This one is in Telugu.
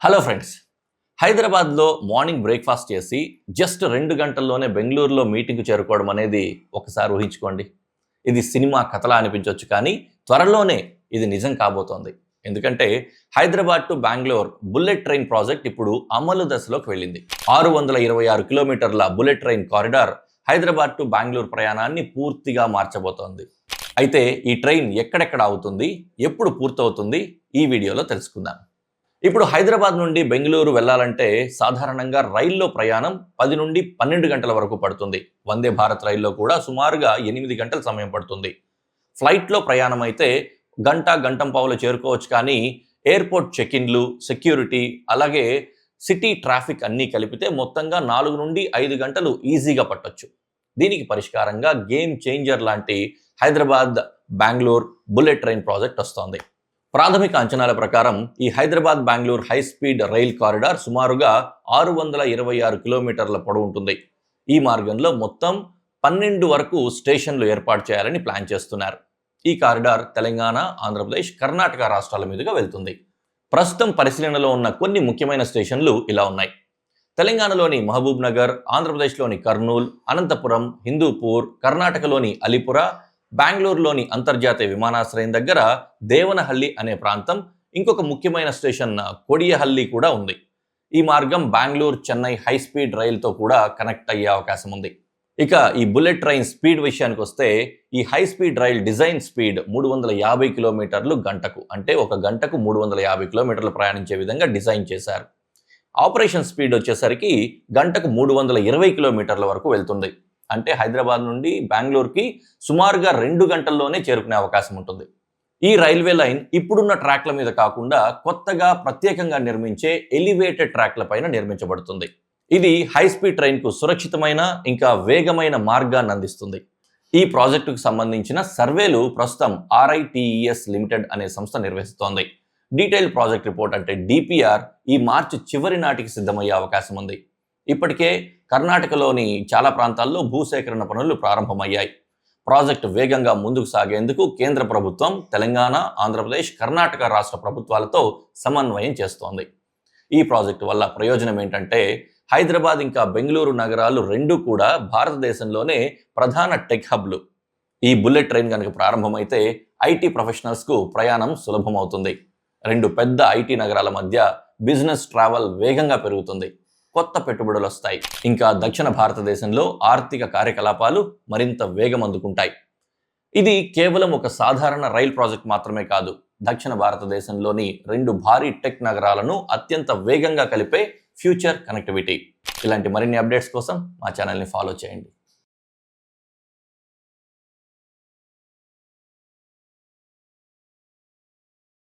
హలో ఫ్రెండ్స్, హైదరాబాద్లో మార్నింగ్ బ్రేక్ఫాస్ట్ చేసి జస్ట్ 2 గంటల్లోనే బెంగళూరులో మీటింగ్కు చేరుకోవడం అనేది ఒకసారి ఊహించుకోండి. ఇది సినిమా కథలా అనిపించవచ్చు, కానీ త్వరలోనే ఇది నిజం కాబోతోంది. ఎందుకంటే Hyderabad to Bengaluru bullet train project ఇప్పుడు అమలు దశలోకి వెళ్ళింది. 626 కిలోమీటర్ల bullet train corridor Hyderabad to Bengaluru ప్రయాణాన్ని పూర్తిగా మార్చబోతోంది. అయితే ఈ ట్రైన్ ఎక్కడెక్కడ ఆగుతుంది, ఎప్పుడు పూర్తవుతుంది, ఈ వీడియోలో తెలుసుకుందాం. ఇప్పుడు హైదరాబాద్ నుండి బెంగళూరు వెళ్ళాలంటే సాధారణంగా రైల్లో ప్రయాణం 10 నుండి 12 గంటల వరకు పడుతుంది. వందే భారత్ రైల్లో కూడా సుమారుగా 8 గంటల సమయం పడుతుంది. ఫ్లైట్లో ప్రయాణం అయితే గంటంపావులో చేరుకోవచ్చు, కానీ ఎయిర్పోర్ట్ చెక్-ఇన్లు, సెక్యూరిటీ, అలాగే సిటీ ట్రాఫిక్ అన్నీ కలిపితే మొత్తంగా 4 నుండి 5 గంటలు ఈజీగా పట్టొచ్చు. దీనికి పరిష్కారంగా గేమ్ చేంజర్ లాంటి Hyderabad Bengaluru bullet train project వస్తోంది. ప్రాథమిక అంచనాల ప్రకారం ఈ Hyderabad Bengaluru high speed rail corridor సుమారుగా 626 కిలోమీటర్ల పొడవు ఉంటుంది. ఈ మార్గంలో మొత్తం 12 వరకు స్టేషన్లు ఏర్పాటు చేయాలని ప్లాన్ చేస్తున్నారు. ఈ కారిడార్ తెలంగాణ, ఆంధ్రప్రదేశ్, కర్ణాటక రాష్ట్రాల మీదుగా వెళ్తుంది. ప్రస్తుతం పరిశీలనలో ఉన్న కొన్ని ముఖ్యమైన స్టేషన్లు ఇలా ఉన్నాయి. తెలంగాణలోని మహబూబ్ నగర్, ఆంధ్రప్రదేశ్లోని కర్నూల్, అనంతపురం, హిందూపూర్, కర్ణాటకలోని అలీపుర, బెంగళూరులోని అంతర్జాతీయ విమానాశ్రయం దగ్గర దేవనహల్లి అనే ప్రాంతం, ఇంకొక ముఖ్యమైన స్టేషన్ కొడియహల్లి కూడా ఉంది. ఈ మార్గం బెంగళూరు చెన్నై హై స్పీడ్ రైలుతో కూడా కనెక్ట్ అయ్యే అవకాశం ఉంది. ఇక ఈ బుల్లెట్ ట్రైన్ స్పీడ్ విషయానికి వస్తే ఈ high speed rail design speed 350 కిలోమీటర్లు గంటకు, అంటే ఒక గంటకు 350 కిలోమీటర్లు ప్రయాణించే విధంగా డిజైన్ చేశారు. ఆపరేషన్ స్పీడ్ వచ్చేసరికి గంటకు 320 కిలోమీటర్ల వరకు వెళ్తుంది. అంటే హైదరాబాద్ నుండి బెంగళూరుకి సుమారుగా 2 గంటల్లోనే చేరుకునే అవకాశం ఉంటుంది. ఈ రైల్వే లైన్ ఇప్పుడున్న ట్రాక్ల మీద కాకుండా కొత్తగా ప్రత్యేకంగా నిర్మించే ఎలివేటెడ్ ట్రాక్ల పైన నిర్మించబడుతుంది. ఇది హై స్పీడ్ ట్రైన్కు సురక్షితమైన ఇంకా వేగమైన మార్గాన్ని అందిస్తుంది. ఈ ప్రాజెక్టుకు సంబంధించిన సర్వేలు ప్రస్తుతం RITES లిమిటెడ్ అనే సంస్థ నిర్వహిస్తోంది. డీటెయిల్ ప్రాజెక్ట్ రిపోర్ట్ అంటే DPR ఈ మార్చి చివరి నాటికి సిద్ధమయ్యే అవకాశం ఉంది. ఇప్పటికే కర్ణాటకలోని చాలా ప్రాంతాల్లో భూసేకరణ పనులు ప్రారంభమయ్యాయి. ప్రాజెక్టు వేగంగా ముందుకు సాగేందుకు కేంద్ర ప్రభుత్వం తెలంగాణ, ఆంధ్రప్రదేశ్, కర్ణాటక రాష్ట్ర ప్రభుత్వాలతో సమన్వయం చేస్తోంది. ఈ ప్రాజెక్టు వల్ల ప్రయోజనం ఏంటంటే హైదరాబాద్ ఇంకా బెంగళూరు నగరాలు రెండూ కూడా భారతదేశంలోనే ప్రధాన టెక్ హబ్లు. ఈ బుల్లెట్ ట్రైన్ కనుక ప్రారంభమైతే IT ప్రొఫెషనల్స్కు ప్రయాణం సులభమవుతుంది. 2 పెద్ద IT నగరాల మధ్య బిజినెస్ ట్రావెల్ వేగంగా పెరుగుతుంది. కొత్త పెట్టుబడులు వస్తాయి. ఇంకా దక్షిణ భారతదేశంలో ఆర్థిక కార్యకలాపాలు మరింత వేగం అందుకుంటాయి. ఇది కేవలం ఒక సాధారణ రైల్ ప్రాజెక్ట్ మాత్రమే కాదు, దక్షిణ భారతదేశంలోని 2 భారీ టెక్ నగరాలను అత్యంత వేగంగా కలిపే ఫ్యూచర్ కనెక్టివిటీ. ఇలాంటి మరిన్ని అప్డేట్స్ కోసం మా ఛానల్ని ఫాలో చేయండి.